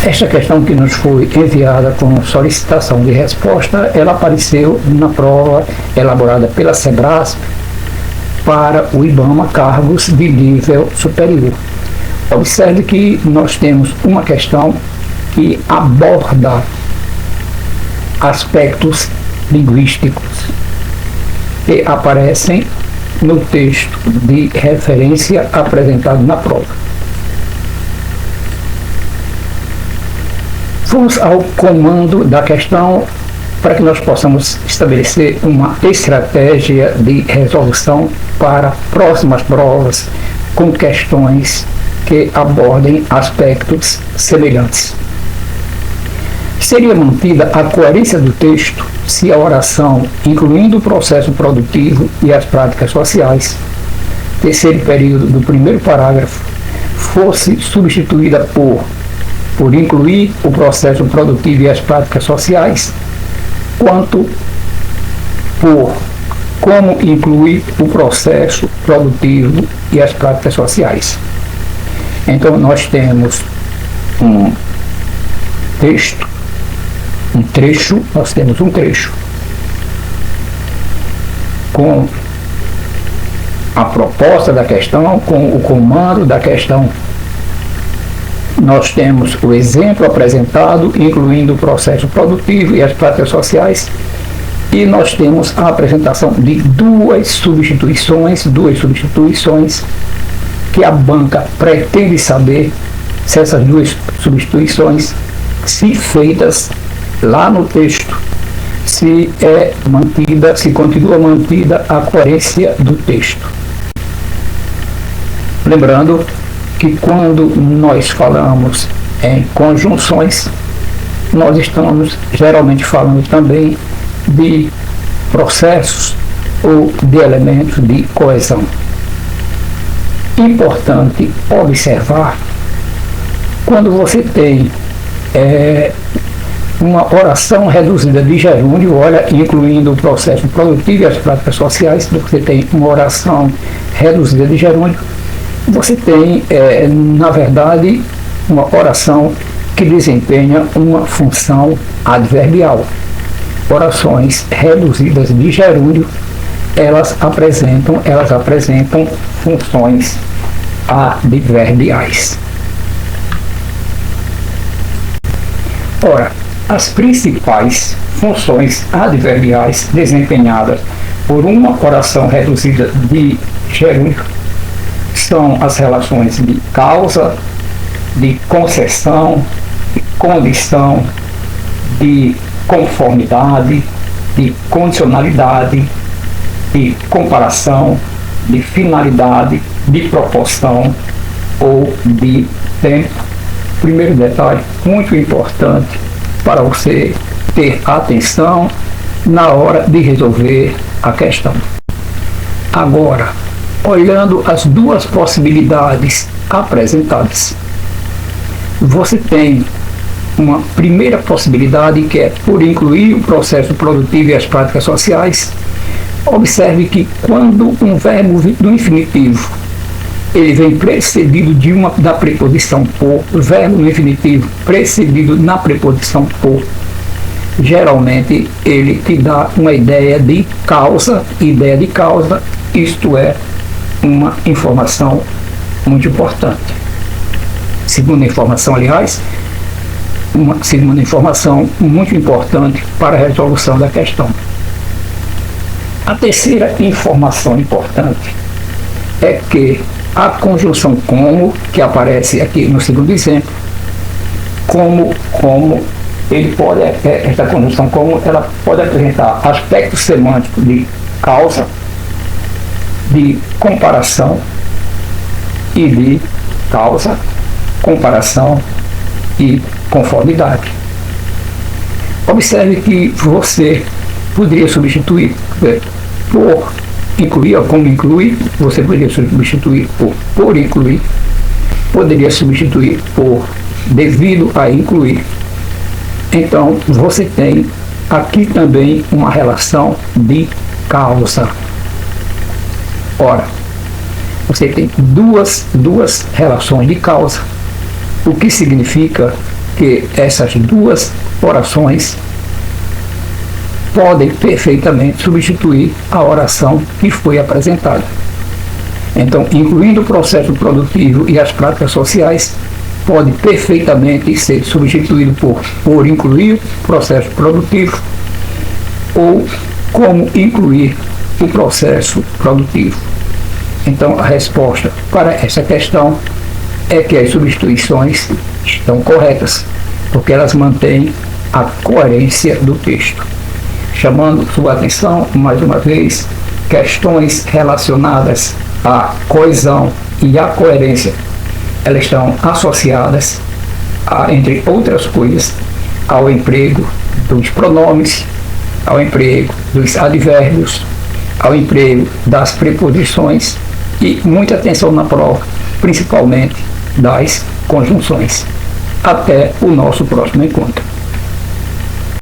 Esta questão que nos foi enviada com solicitação de resposta, ela apareceu na prova elaborada pela SEBRASP para o IBAMA cargos de nível superior. Observe que nós temos uma questão que aborda aspectos linguísticos que aparecem no texto de referência apresentado na prova. Vamos ao comando da questão para que nós possamos estabelecer uma estratégia de resolução para próximas provas com questões que abordem aspectos semelhantes. Seria mantida a coerência do texto se a oração, incluindo o processo produtivo e as práticas sociais, terceiro período do primeiro parágrafo, fosse substituída por incluir o processo produtivo e as práticas sociais, quanto por como incluir o processo produtivo e as práticas sociais. Então, nós temos um trecho com a proposta da questão, com o comando da questão. Nós temos o exemplo apresentado, incluindo o processo produtivo e as práticas sociais, e nós temos a apresentação de duas substituições que a banca pretende saber se essas duas substituições, se feitas lá no texto, se continua mantida a coerência do texto. Lembrando que quando nós falamos em conjunções, nós estamos geralmente falando também de processos ou de elementos de coesão. Importante observar, quando você tem uma oração reduzida de gerúndio, incluindo o processo produtivo e as práticas sociais, você tem uma oração reduzida de gerúndio, você tem, na verdade, uma oração que desempenha uma função adverbial. Orações reduzidas de gerúndio, elas apresentam funções adverbiais. Ora, as principais funções adverbiais desempenhadas por uma oração reduzida de gerúndio são as relações de causa, de concessão, de condição, de conformidade, de condicionalidade, de comparação, de finalidade, de proporção ou de tempo. Primeiro detalhe, muito importante para você ter atenção na hora de resolver a questão. Agora, olhando as duas possibilidades apresentadas, você tem uma primeira possibilidade que é por incluir o processo produtivo e as práticas sociais. Observe que quando um verbo do infinitivo ele vem precedido da preposição por, o verbo no infinitivo precedido na preposição por, geralmente ele te dá uma ideia de causa, isto é, uma informação muito importante. Segunda informação, aliás, uma segunda informação muito importante para a resolução da questão. A terceira informação importante é que a conjunção como, que aparece aqui no segundo exemplo, esta conjunção como, ela pode apresentar aspectos semânticos de causa, de comparação e de causa, comparação e conformidade. Observe que você poderia substituir por incluir ou como incluir, você poderia substituir por incluir, poderia substituir por devido a incluir. Então, você tem aqui também uma relação de causa. Ora, você tem duas relações de causa, o que significa porque essas duas orações podem perfeitamente substituir a oração que foi apresentada. Então, incluindo o processo produtivo e as práticas sociais, pode perfeitamente ser substituído por incluir o processo produtivo ou como incluir o processo produtivo. Então, a resposta para essa questão é que as substituições estão corretas, porque elas mantêm a coerência do texto. Chamando sua atenção, mais uma vez, questões relacionadas à coesão e à coerência, elas estão associadas, entre outras coisas, ao emprego dos pronomes, ao emprego dos advérbios, ao emprego das preposições e muita atenção na prova, principalmente das conjunções. Até o nosso próximo encontro.